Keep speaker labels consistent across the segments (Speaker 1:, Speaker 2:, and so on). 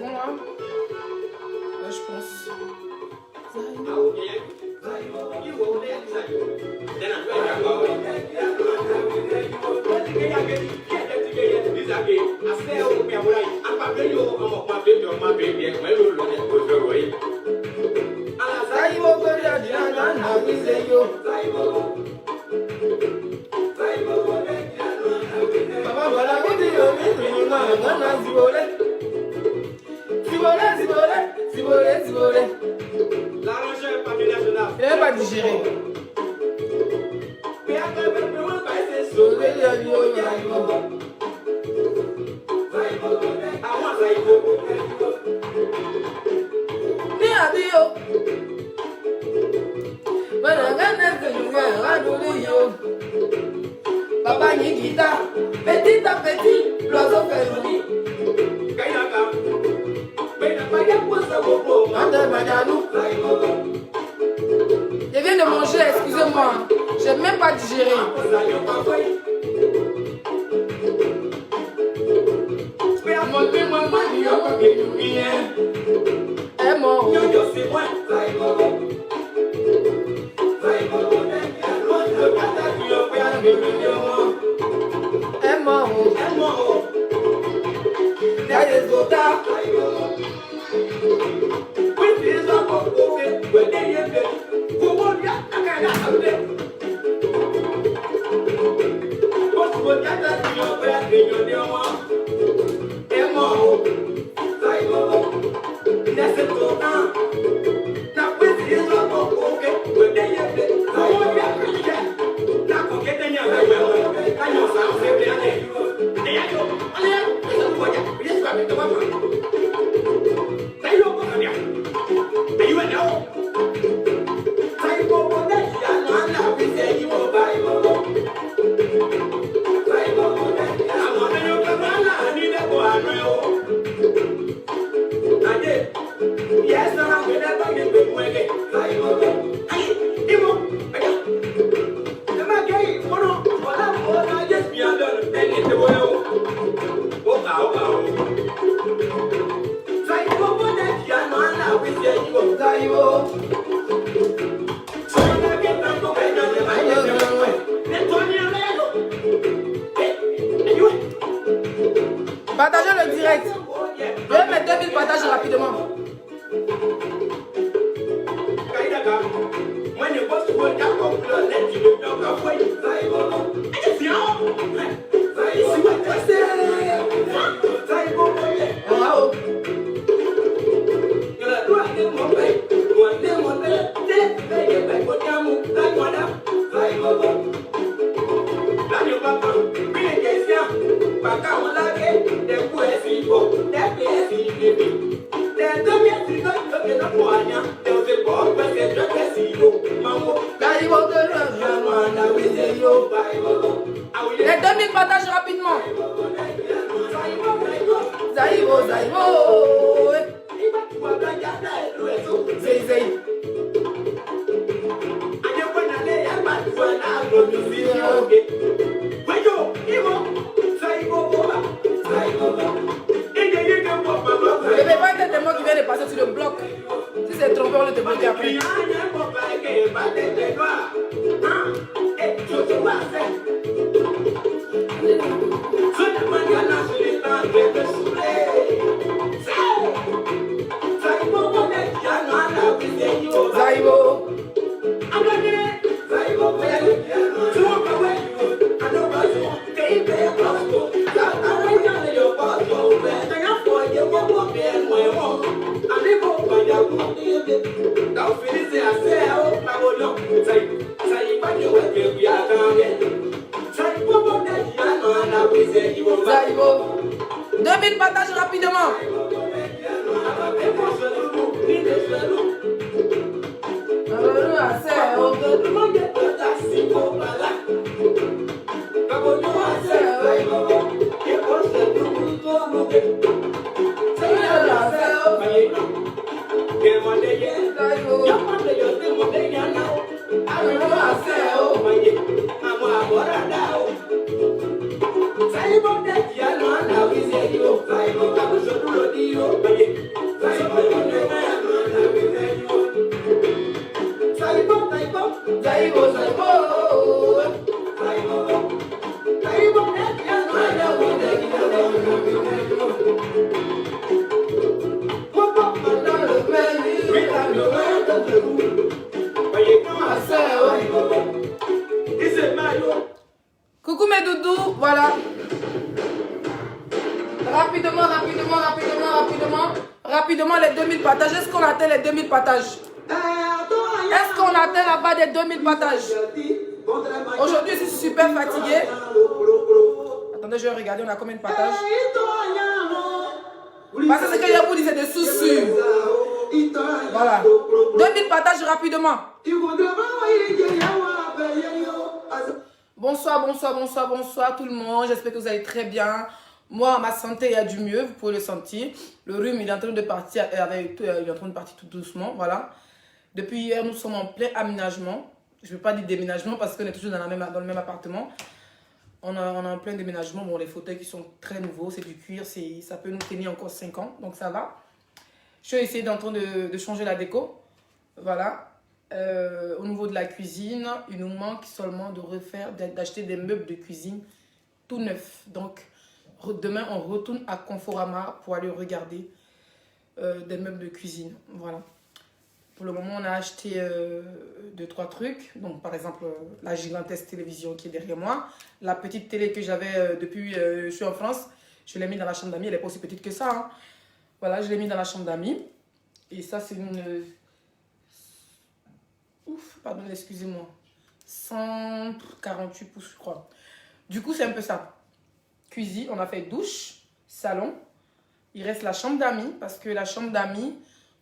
Speaker 1: Moi, là, je pense. Zibole. Il n'est pas digéré. Papa Nikita, petit à petit, l'oiseau fait venir. Je viens de manger, excusez-moi. J'ai même pas digéré. Elle est morte. Partagez le direct. Je vais mettre 2000 partages rapidement. Les 2000 partages rapidement. Zaïbo. Zay. Je ne vais pas être témoin qui vient de passer sur le bloc. Si c'est trompé, on le te bloque après. Zaïbo. Zaïbo. 2000 partages rapidement. Coucou mes doudous, voilà. Rapidement les 2000 partages. Est-ce qu'on atteint les 2000 partages? Est-ce qu'on atteint la barre des 2000 partages? Aujourd'hui, je suis super fatiguée. Attendez, je vais regarder, on a combien de partages? Parce que ce que je vous dis, c'est des sous-sur. Voilà. 2000 partages rapidement. Bonsoir tout le monde. J'espère que vous allez très bien. Moi, ma santé, il y a du mieux, vous pouvez le sentir. Le rhume, il est en train de partir, il est en train de partir tout doucement, voilà. Depuis hier, nous sommes en plein aménagement. Je ne veux pas dire déménagement parce qu'on est toujours dans le même appartement. On a en plein déménagement. Bon, les fauteuils qui sont très nouveaux, c'est du cuir, ça peut nous tenir encore 5 ans, donc ça va. Je suis essayé en train de changer la déco, voilà. Au niveau de la cuisine, il nous manque seulement d'acheter des meubles de cuisine tout neufs. Donc, demain, on retourne à Conforama pour aller regarder des meubles de cuisine. Voilà. Pour le moment, on a acheté 2-3 trucs. Donc, par exemple, la gigantesque télévision qui est derrière moi. La petite télé que j'avais depuis je suis en France. Je l'ai mis dans la chambre d'amis. Elle n'est pas aussi petite que ça. Hein. Voilà, je l'ai mis dans la chambre d'amis. Et ça, c'est une... Ouf, pardon, excusez-moi. 148 pouces, je crois. Du coup, c'est un peu ça. Cuisine, on a fait douche, salon. Il reste la chambre d'amis parce que la chambre d'amis,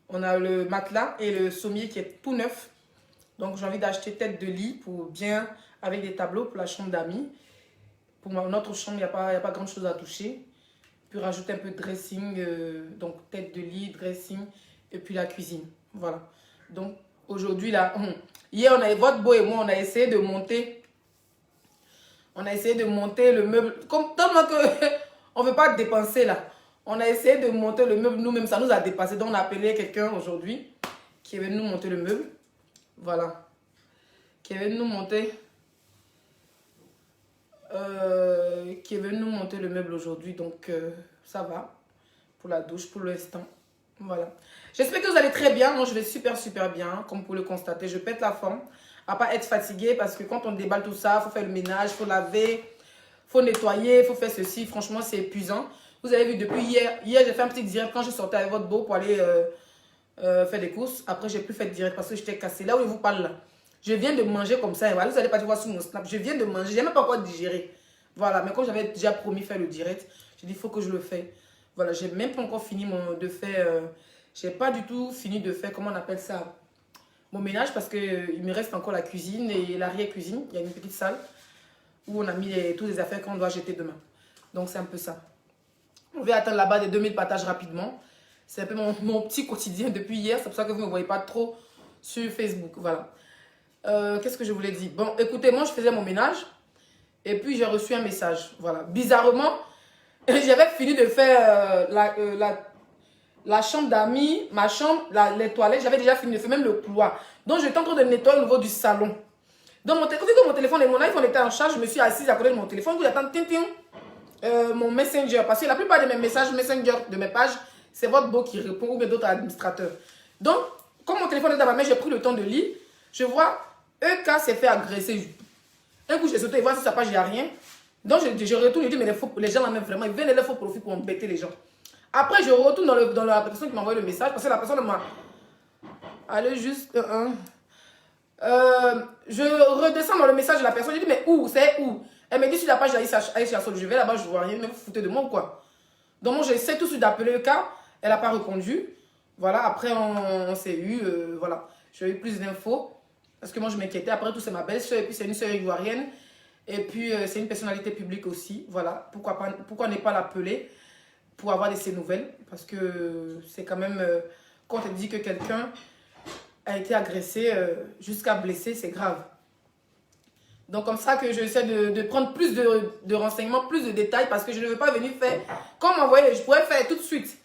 Speaker 1: on a le matelas et le sommier qui est tout neuf. Donc, j'ai envie d'acheter tête de lit pour bien, avec des tableaux pour la chambre d'amis. Pour notre chambre, il n'y a pas grand chose à toucher. Puis rajouter un peu de dressing, donc tête de lit, dressing et puis la cuisine. Voilà. Donc, aujourd'hui, là, hier, votre beau et moi, on a essayé de monter. On a essayé de monter le meuble. Comme tellement que on ne veut pas dépenser là. On a essayé de monter le meuble nous-mêmes. Ça nous a dépassé. Donc on a appelé quelqu'un aujourd'hui qui est venu nous monter le meuble. Voilà. Qui est venu nous monter. Le meuble aujourd'hui. Donc ça va. Pour la douche, pour l'instant. Voilà. J'espère que vous allez très bien. Moi je vais super bien. Comme vous pouvez le constater. Je pète la forme. À pas être fatigué parce que quand on déballe tout ça, il faut faire le ménage, il faut laver, il faut nettoyer, il faut faire ceci. Franchement, c'est épuisant. Vous avez vu depuis hier. Hier, j'ai fait un petit direct quand je sortais avec votre beau pour aller faire des courses. Après, j'ai plus fait de direct parce que j'étais cassée. Là où je vous parle là, je viens de manger comme ça. Voilà, vous n'allez pas voir sur mon snap. Je viens de manger. Je n'ai même pas encore digéré. Voilà, mais comme j'avais déjà promis faire le direct, j'ai dit il faut que je le fasse. Voilà, j'ai même pas encore fini de faire. J'ai pas du tout fini de faire, comment on appelle ça, mon ménage parce qu'il me reste encore la cuisine et l'arrière-cuisine. Il y a une petite salle où on a mis toutes les affaires qu'on doit jeter demain. Donc, c'est un peu ça. On va atteindre là-bas des 2000 partages rapidement. C'est un peu mon petit quotidien depuis hier. C'est pour ça que vous ne me voyez pas trop sur Facebook. Voilà. Qu'est-ce que je voulais dire? Bon, écoutez, moi, je faisais mon ménage. Et puis, j'ai reçu un message. Voilà. Bizarrement, j'avais fini de faire la chambre d'amis, ma chambre, les toilettes, j'avais déjà fini de faire même le couloir. Donc, j'étais en train de nettoyer au niveau du salon. Donc, mon téléphone et mon iPhone étaient en charge, je me suis assise à côté de mon téléphone. J'attends mon Messenger. Parce que la plupart de mes messages Messenger de mes pages, c'est votre beau qui répond ou bien d'autres administrateurs. Donc, comme mon téléphone est dans ma main, j'ai pris le temps de lire. Je vois EK s'est fait agresser. Un coup, j'ai sauté et voir sur sa page, il n'y a rien. Donc, je retourne et je dis, mais les gens là même vraiment, ils viennent les faux profits pour embêter les gens. Après, je retourne dans la personne qui m'a envoyé le message parce que la personne m'a... Allez, juste... je redescends dans le message de la personne. Je dis, mais où? C'est où? Elle me dit sur la page d'Aïcha Sol. Je vais là-bas, je vois rien. Mais vous foutez de moi ou quoi? Donc, moi, j'essaie tout de suite d'appeler le cas. Elle n'a pas répondu. Voilà, après, on s'est eu. Voilà, j'ai eu plus d'infos. Parce que moi, je m'inquiétais. Après tout, c'est ma belle-soeur. Et puis, c'est une soeur ivoirienne. Et puis, c'est une personnalité publique aussi. Voilà, pourquoi ne pas l'appeler pour avoir de ses nouvelles? Parce que c'est quand même... quand on dit que quelqu'un a été agressé jusqu'à blessé, c'est grave. Donc, comme ça que j'essaie de prendre plus de renseignements, plus de détails, parce que je ne veux pas venir faire... Comme m'envoyer, je pourrais faire tout de suite.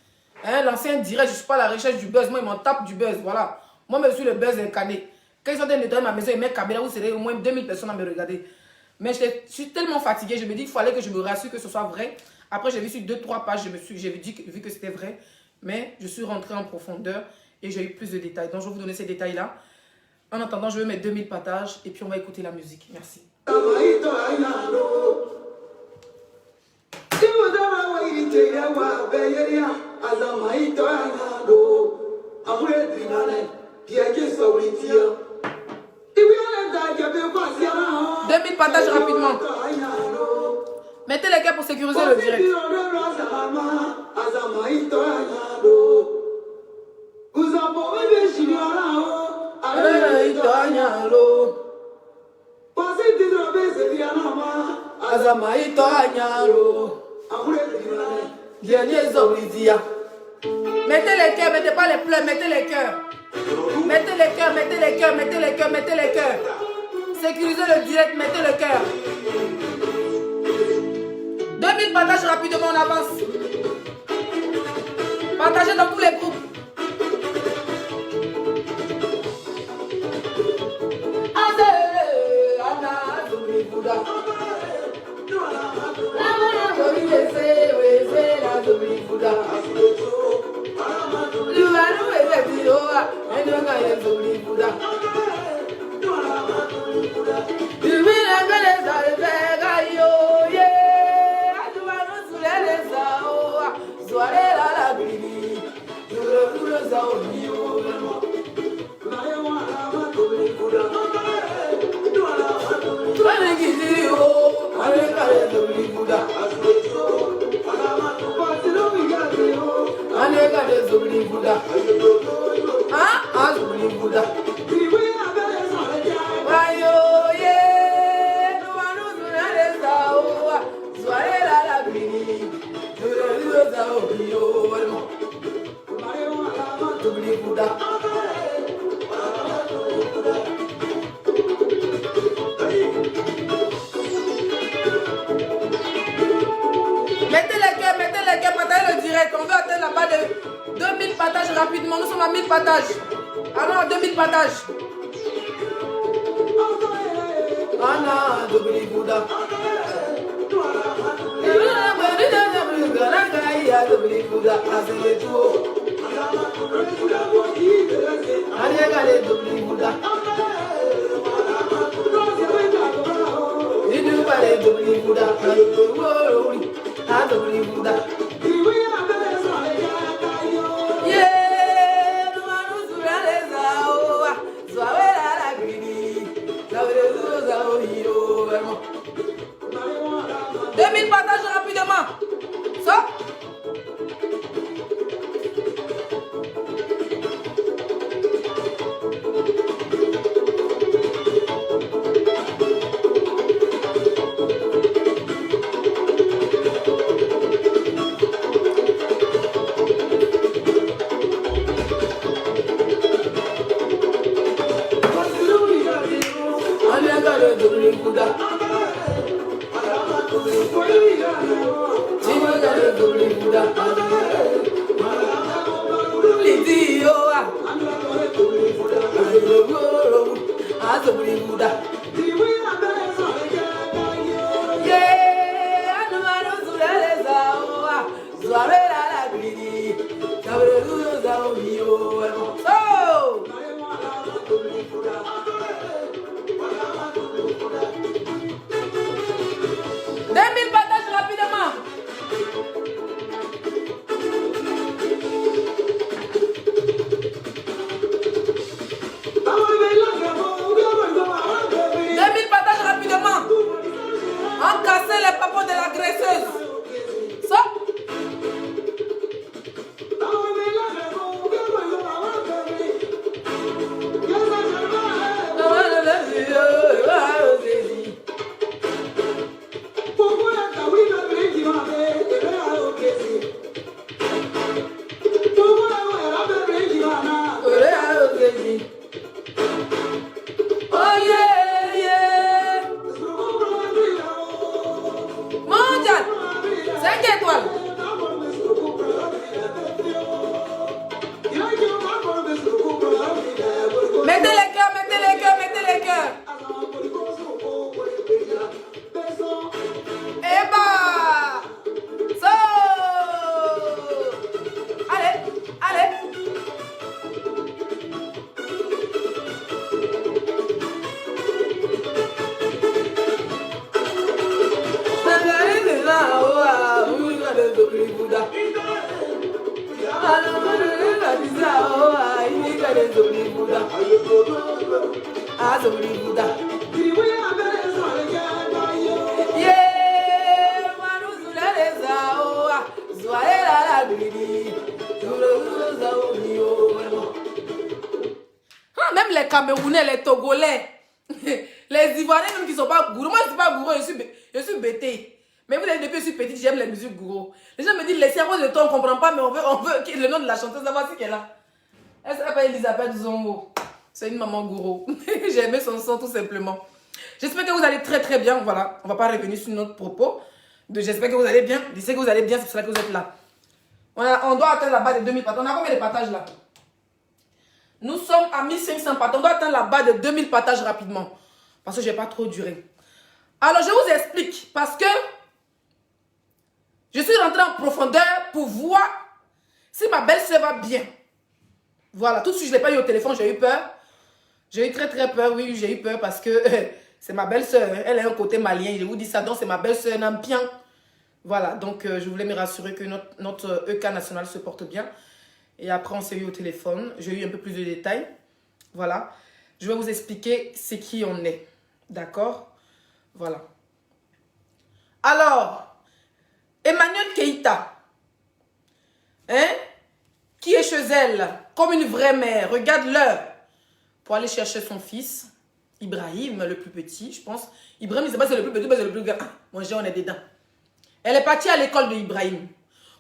Speaker 1: Hein, l'ancien direct, je ne suis pas à la recherche du buzz. Moi, ils m'en tapent du buzz. Voilà. Moi, je suis le buzz incarné. Quand ils sont en train de nettoyer ma maison, ils mettent caméra, vous serez au moins 2000 personnes à me regarder. Mais je suis tellement fatiguée, je me dis qu'il fallait que je me rassure que ce soit vrai. Après, j'ai vu sur 2-3 pages, j'ai vu que c'était vrai. Mais je suis rentrée en profondeur et j'ai eu plus de détails. Donc, je vais vous donner ces détails-là. En attendant, je vais mettre 2000 partages et puis on va écouter la musique. Merci. Deux mille partages rapidement. Mettez les cœurs pour sécuriser le direct. Mettez les cœurs, mettez pas les pleurs, mettez les cœurs. Mettez les cœurs, mettez les cœurs, mettez les cœurs, mettez les cœurs. Sécurisez le direct, mettez le cœur. 2000 partages rapidement, on avance. Partagez dans tous les groupes. Mettez les cœurs, partagez le direct. On veut atteindre la barre de 2000 partages rapidement. Nous sommes à 1000 partages. Allons à 2000 partages. Partage rapidement. Ça. Camerounais, les Togolais, les Ivoiriens même qui ne sont pas gourous. Moi, je ne suis pas gourou, je suis bêtée. Mais vous savez, depuis que je suis petite, j'aime les musiques gourou. Les gens me disent, laissez à cause de toi, on ne comprend pas, mais on veut le nom de la chanteuse, savoir si qu'elle est là. Elle s'appelle Elisabeth Zongo. C'est une maman gourou. J'ai aimé son son tout simplement. J'espère que vous allez très très bien. Voilà, on ne va pas revenir sur notre propos. J'espère que vous allez bien. Je sais que vous allez bien, c'est pour cela que vous êtes là. On doit atteindre la barre de 2000 partages. On a combien de partages là? Nous sommes à 1500 partages. On doit atteindre la barre de 2000 partages rapidement. Parce que je n'ai pas trop duré. Alors, je vous explique. Parce que je suis rentrée en profondeur pour voir si ma belle-sœur va bien. Voilà, tout de suite, je ne l'ai pas eu au téléphone, j'ai eu peur. J'ai eu très très peur, oui, j'ai eu peur parce que c'est ma belle-sœur. Elle a un côté malien, je vous dis ça, donc c'est ma belle-sœur Nampian. Voilà, donc je voulais me rassurer que notre EK national se porte bien. Et après, on s'est eu au téléphone. J'ai eu un peu plus de détails. Voilà. Je vais vous expliquer ce qui on est. D'accord? Voilà. Alors, Emmanuel Keïta, hein, qui est chez elle, comme une vraie mère, regarde l'heure, pour aller chercher son fils, Ibrahim, le plus petit, je pense. Ibrahim, c'est pas c'est le plus petit, mais c'est le plus grand. Mon Dieu, on est dedans. Elle est partie à l'école de Ibrahim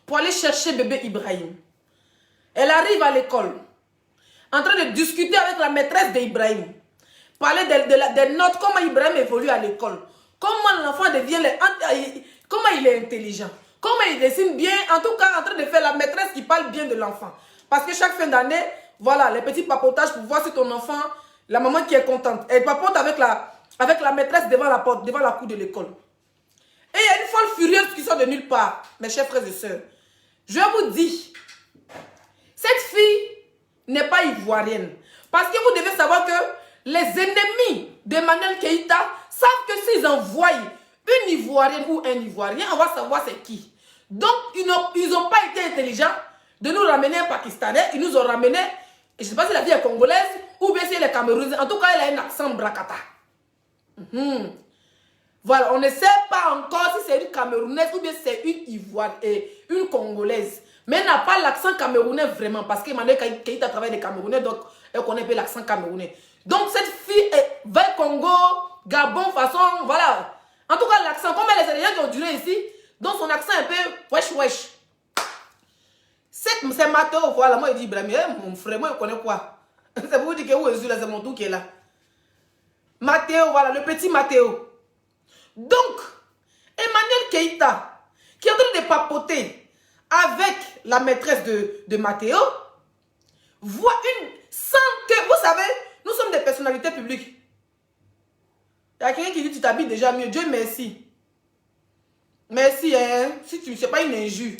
Speaker 1: pour aller chercher bébé Ibrahim. Elle arrive à l'école, en train de discuter avec la maîtresse d'Ibrahim, parler des notes, comment Ibrahim évolue à l'école, comment l'enfant devient, comment il est intelligent, comment il dessine bien, en tout cas en train de faire la maîtresse qui parle bien de l'enfant. Parce que chaque fin d'année, voilà, les petits papotages pour voir si ton enfant, la maman qui est contente, elle papote avec la maîtresse devant la porte, devant la cour de l'école. Et il y a une folle furieuse qui sort de nulle part, mes chers frères et sœurs. Je vous dis, cette fille n'est pas ivoirienne. Parce que vous devez savoir que les ennemis d'Emmanuel Keïta savent que s'ils envoient une Ivoirienne ou un Ivoirien, on va savoir c'est qui. Donc, ils n'ont pas été intelligents de nous ramener un Pakistanais. Ils nous ont ramené, je ne sais pas si la fille est congolaise ou bien si elle est camerounaise. En tout cas, elle a un accent bracata. Voilà, on ne sait pas encore si c'est une camerounaise ou bien c'est une ivoirienne et une congolaise. Mais elle n'a pas l'accent camerounais vraiment parce qu'Emmanuel Keïta travaille des Camerounais, donc elle connaît pas l'accent camerounais. Donc cette fille est vers Congo, Gabon, façon, voilà. En tout cas, l'accent, comme elle est des gens qui ont duré ici, donc son accent est un peu wesh wesh. C'est Mathéo, voilà, moi il dit Ibrahim, mon frère, moi je connais quoi? C'est pour vous dire que où est là, c'est mon tout qui est là. Mathéo, voilà, le petit Mathéo. Donc, Emmanuel Keïta, qui est en train de papoter avec la maîtresse de Mathéo, voit sans que, vous savez, nous sommes des personnalités publiques. Il y a quelqu'un qui dit, tu t'habilles déjà mieux, Dieu merci. Merci, hein, si tu ne sais pas une injure.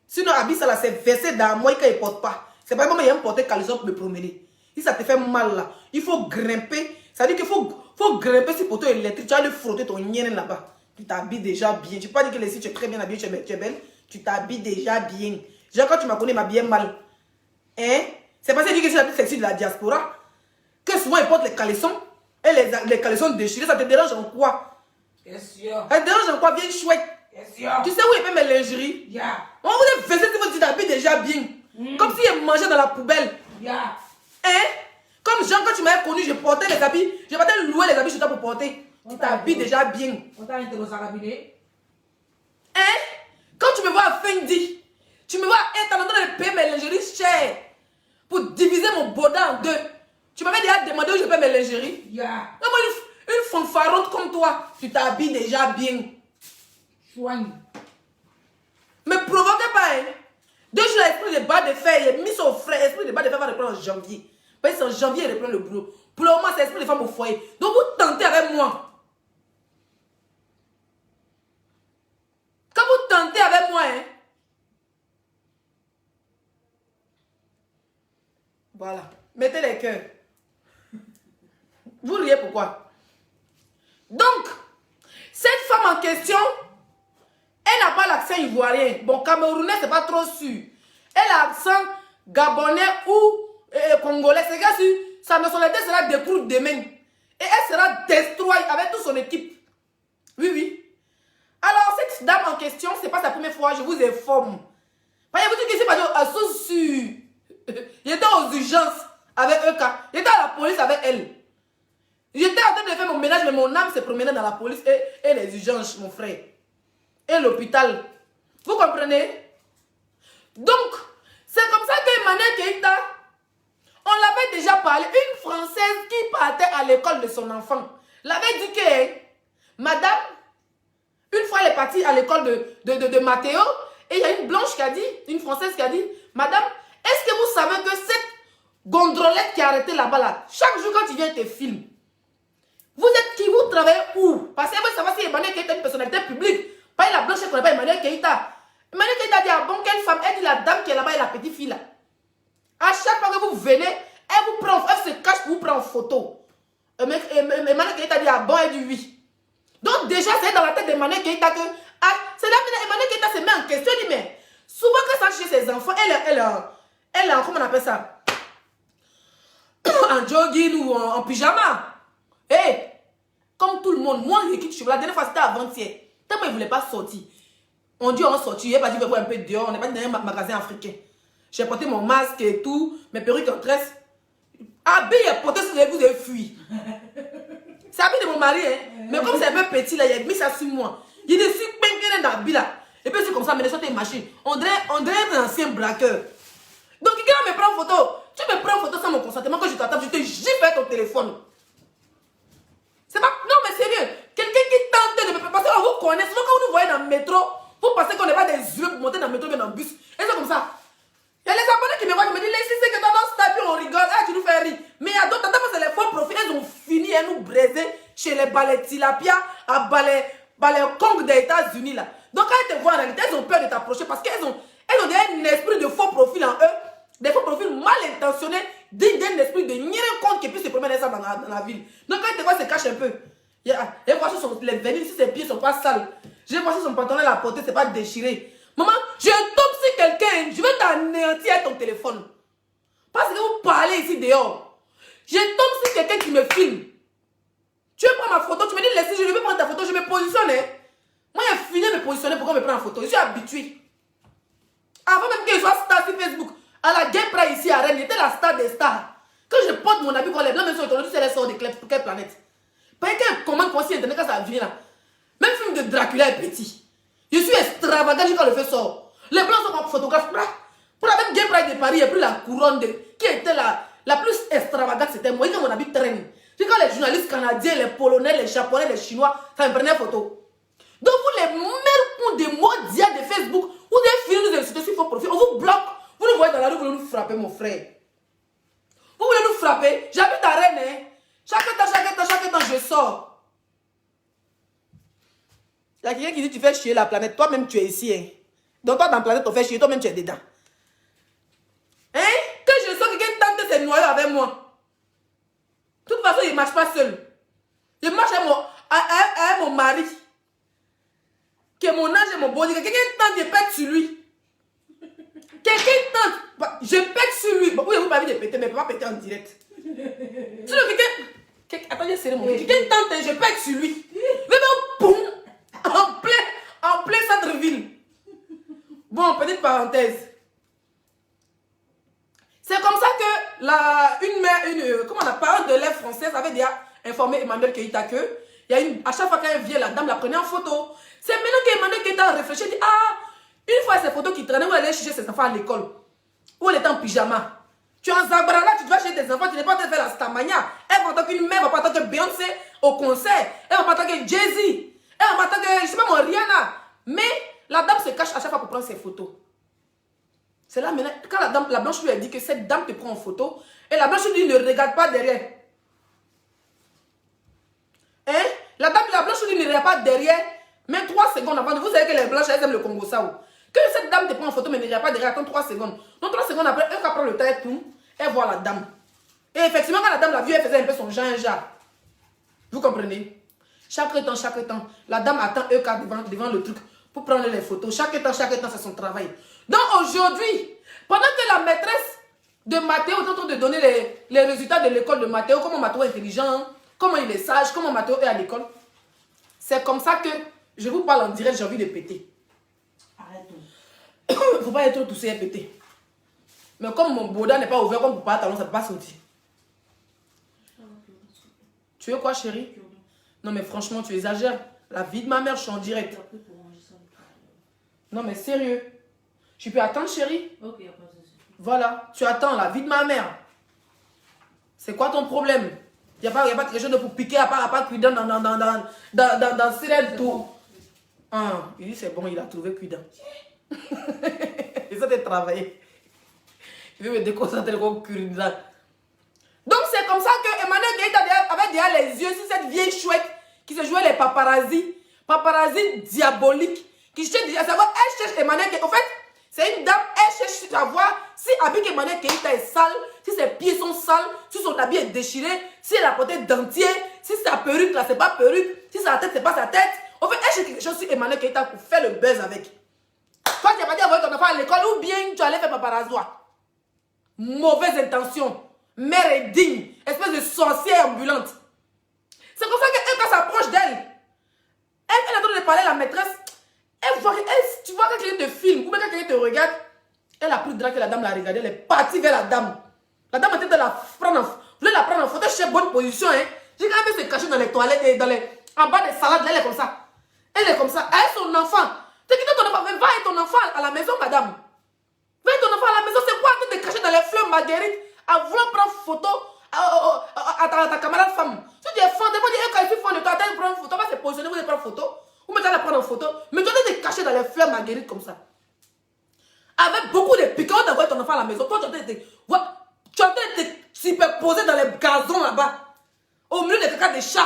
Speaker 1: Sinon, habille ça là, c'est versé dans moi qu'il ne porte pas. C'est pas comme il y a un porté caleçon pour me promener. Si ça te fait mal là, il faut grimper. Ça veut dire qu'il faut grimper sur le poteau électrique. Tu vas le frotter ton nien là-bas. Tu t'habilles déjà bien. Tu peux pas dire que les filles, tu es très bien habillée, tu es belle. Tu t'habilles déjà bien. Déjà, quand tu m'as connu, il m'a bien mal. Hein? C'est parce que je dis que c'est la plus sexy de la diaspora. Que souvent, ils portent les caleçons. Et les caleçons déchirés, ça te dérange en quoi?
Speaker 2: Bien sûr.
Speaker 1: Ça te dérange en quoi? Bien chouette.
Speaker 2: Bien sûr.
Speaker 1: Tu sais où il met mes lingeries?
Speaker 2: Yeah.
Speaker 1: On vous a fait si tu t'habilles déjà bien. Comme si il mangeait dans la poubelle.
Speaker 2: Yeah.
Speaker 1: Hein? Comme Jean, quand tu m'avais connu, je portais les habits. Je partais louer les habits chez toi pour porter. Tu t'habilles déjà bien.
Speaker 2: On t'a été dans sa cabinet.
Speaker 1: Hein? Quand tu me vois à Fendi, tu me vois être en train de payer mes lingeries chères pour diviser mon boda en deux. Tu m'avais déjà demandé où je paie mes lingeries.
Speaker 2: Yeah.
Speaker 1: Non, moi, une fanfaronde comme toi, tu t'habilles déjà bien.
Speaker 2: Soigne.
Speaker 1: Me provoquez pas, hein? Deux jours, l'esprit de bas de fer, il est mis son frère. L'esprit de bas de fer va reprendre en janvier. Parce que c'est en janvier, il reprend le boulot. Pour le moment, c'est l'esprit de femme au foyer. Donc, vous tentez avec moi. Quand vous tentez avec moi, hein? Voilà. Mettez les cœurs. Vous riez pourquoi? Donc, cette femme en question, elle n'a pas l'accent ivoirien. Bon, camerounais, c'est pas trop sûr. Elle a l'accent gabonais ou congolais. C'est que sa nationalité sera découverte demain. Et elle sera destroyée avec toute son équipe. Oui, oui. Alors, cette dame en question, c'est pas sa première fois, je vous informe. Voyez-vous que c'est pas à sous sûr. Il était aux urgences avec EK. J'étais à la police avec elle. J'étais en train de faire mon ménage, mais mon âme se promenait dans la police et les urgences, mon frère. Et l'hôpital. Vous comprenez? Donc, c'est comme ça qu'Emmanuel Keïta, on l'avait déjà parlé, une Française qui partait à l'école de son enfant, l'avait dit que, madame, une fois elle est partie à l'école de Mathéo, et il y a une blanche qui a dit, une Française qui a dit, madame, est-ce que vous savez que cette gondrolette qui est arrêtée là-bas, là, chaque jour quand il vient, il te filme. Vous êtes qui? Vous travaillez où? Parce que vous savez si Emmanuel Keïta est une personnalité publique. Pas la blanche qui ne connaît pas Emmanuel Keïta. Emmanuel Keïta dit, ah bon, quelle femme? Elle dit la dame qui est là-bas et la petite fille là. À chaque fois que vous venez, elle vous prend, elle se cache pour vous prendre en photo. Emmanuel Keïta dit, ah bon, elle dit oui. Donc déjà, c'est dans la tête d'Emmanuel Keïta que, ah, c'est là que Emmanuel Keïta se met en question. Il dit, mais souvent quand ça chez ses enfants, elle est en, comment on appelle ça? En jogging ou en pyjama. Hey, comme tout le monde, moi, l'équipe cheveux, la dernière fois, c'était avant-hier. Tellement ils ne voulaient pas sortir. On dit, on sortit, il n'est pas dit, on va un peu dehors, on n'est pas dans un magasin africain. J'ai porté mon masque et tout, mes perruques en tresse. Habille est porté sur les vous avez fui. C'est l'habit de mon mari, hein. Mais comme c'est un peu petit, là, il a mis ça sur moi. Il est sur pingué dans l'habit, là. Et puis c'est comme ça, mais les une machine. On dirait un ancien braqueur. Donc, quelqu'un me prend en photo. Tu me prends en photo sans mon consentement, quand je t'attends, je te gifle avec ton téléphone. C'est pas... Non, mais sérieux. Quelqu'un qui tente de me... Parce qu'on vous connaît. Souvent, quand vous nous voyez dans le métro, vous pensez qu'on n'est pas des yeux pour monter dans le métro, mais dans le bus. Et c'est comme ça. Il y a les abonnés qui me voient, qui me disent, laissez, c'est que dans notre stade, on rigole. Ah, tu nous fais rire. Mais il y a d'autres, c'est les faux profils. Elles ont fini, elles nous braiser chez les balais tilapia, à balais Kong des États-Unis, là. Donc, quand elles te voient en réalité, elles ont peur de t'approcher parce qu'elles ont déjà un esprit de faux profil en eux. Des faux profils mal intentionnés, dignes d'un esprit de nier compte qui puisse se promener ça dans la ville. Donc quand il te voit, il se cache un peu. Et voici les venirs, si ses pieds ne sont pas sales. J'ai voici son pantalon à la portée, c'est pas déchiré. Maman, je tombe sur quelqu'un, je vais t'anéantir avec ton téléphone. Parce que vous parlez ici dehors. Je tombe sur quelqu'un qui me filme. Tu veux prendre ma photo, tu me dis laissez, je vais prendre ta photo, je me positionne. Moi, j'ai fini de me positionner pour qu'on me prenne en photo. Je suis habitué. Avant même que je sois star sur Facebook. À la Gay Pride ici à Rennes, j'étais la star des stars. Quand je porte mon habit, quand les blancs me sont étonnés, c'est les sorts de quelle planète. Parce que comment si internet quand ça vient là. Même film de Dracula est petit. Je suis extravagant quand le fait sort. Les blancs sont comme photographes. Pour la même Gay Pride de Paris, il n'y a plus la couronne qui était la plus extravagante, c'était moi. Quand mon habit traîne. C'est quand les journalistes canadiens, les polonais, les japonais, les chinois, ça me prenait photo. Donc vous les meilleurs coups de mondial de Facebook, vous avez fini de nous insulter sur vos profils, on vous bloque. Vous nous voyez dans la rue, vous voulez nous frapper, mon frère. Vous voulez nous frapper? J'habite à Rennes, hein. Chaque temps, je sors. Il y a quelqu'un qui dit tu fais chier la planète. Toi-même, tu es ici, hein. Donc, toi, dans la planète, on fait chier. Toi-même, tu es dedans. Hein? Que je sors, quelqu'un tente de se noyer avec moi. De toute façon, il ne marche pas seul. Il marche avec mon mari. Qui est mon âge et mon body. Quelqu'un tente de pète sur lui. Quelqu'un tente, je pète sur lui. Bon, vous n'avez pas envie de péter, mais il ne peut pas péter en direct. Sinon, quelqu'un. Attendez, c'est mon quelqu'un tente, je pète sur lui. Mais boum, en plein centre-ville. Bon, petite parenthèse. C'est comme ça que comment la parole de l'élève française avait déjà informé Emmanuel Keïta que à chaque fois qu'elle vient, la dame la prenait en photo. C'est maintenant qu'Emmanuel Keïta a réfléchi, il dit, ah, une fois ces photos qui traînaient, où elle allait chercher ses enfants à l'école. Où elle était en pyjama. Tu es en Zabarala, tu dois chez tes enfants, tu n'es pas en train de faire la Starmania. Elle va en tant qu'une mère, elle va pas en tant que Beyoncé au concert. Elle va pas en tant que Jay-Z. Elle va pas en tant que, je sais pas moi, Rihanna. Mais la dame se cache à chaque fois pour prendre ses photos. C'est là maintenant, quand la blanche lui a dit que cette dame te prend en photo, et la blanche lui dit ne regarde pas derrière. Hein? La blanche lui dit ne regarde pas derrière, mais 3 secondes avant. Vous savez que les blanches, elles aiment le Congo Sao. Que cette dame te prend en photo, mais ne regarde pas derrière, attends 3 secondes. Donc 3 secondes après, elle prend le temps et tout, elle voit la dame. Et effectivement, quand la dame l'a vue, elle faisait un peu son genre. Vous comprenez? Chaque temps, la dame attend EK devant le truc pour prendre les photos. Chaque temps, c'est son travail. Donc aujourd'hui, pendant que la maîtresse de Mathéo est en train de donner les résultats de l'école de Mathéo, comment Mathéo est intelligent, comment il est sage, comment Mathéo est à l'école, c'est comme ça que je vous parle en direct, j'ai envie de péter.
Speaker 2: Arrête tout.
Speaker 1: Il ne faut pas être trop toussé et péter. Mais comme mon boda n'est pas ouvert, comme pour pas talon, ça ne peut pas sortir. Tu veux quoi, chérie? Non, mais franchement, tu exagères. La vie de ma mère, je suis en direct. Non, mais sérieux. Tu peux attendre, chérie?
Speaker 2: Ok, y a pas de souci.
Speaker 1: Voilà, tu attends la vie de ma mère. C'est quoi ton problème? Il n'y a pas quelque chose de pour piquer à part cuidant dans sirène tout. Ah, il dit c'est bon, il a trouvé cuidant. Il s'est travaillé. Il veut me déconcentrer comme cuidant. Donc c'est comme ça que Emmanuel Keïta avait déjà les yeux sur cette vieille chouette qui se jouait les paparazzi. Paparazzi diaboliques. Qui cherche à savoir, elle cherche Emmanuel Keïta. En fait, c'est une dame, elle cherche à voir si habit Emmanuel Keïta est sale, si ses pieds sont sales, si son habit est déchiré, si elle a porté dentier, si sa perruque là c'est pas perruque, si sa tête c'est pas sa tête. En fait, elle cherche quelque chose sur Emmanuel Keïta pour faire le buzz avec. Toi, tu n'as pas dit envoyer ton enfant à l'école ou bien tu allais faire paparazzi. Mauvaise intention. Mère est digne. Espèce de sorcière ambulante. C'est comme ça qu'elle, quand s'approche d'elle, elle est en train de parler à la maîtresse. Tu vois quand quelqu'un te filme ou même quand quelqu'un te regarde, elle a pris le drap que la dame l'a regardé, elle est partie vers la dame. La dame était de la prendre, voulait la prendre en photo, chez bonne position. Hein. J'ai quand même se cacher dans les toilettes et en bas des salades, elle est comme ça. Elle est comme ça. Elle est son enfant. Tu quitté ton enfant, mais va avec ton enfant à la maison, madame. Va avec ton enfant à la maison, c'est quoi en train de cacher dans les fleurs marguerite, à vouloir prendre photo à ta camarade femme. Si tu es fan, des fois, quand je suis fan de toi, tu prendre une photo, va se positionner, vous allez prendre photo. Ou même tu la prendre en photo. Mais tu es caché dans les fleurs marguerite comme ça. Avec beaucoup de piquants d'avoir ton enfant à la maison. Toi, tu es en train de te superposer dans les gazons là-bas. Au milieu des caca des chats.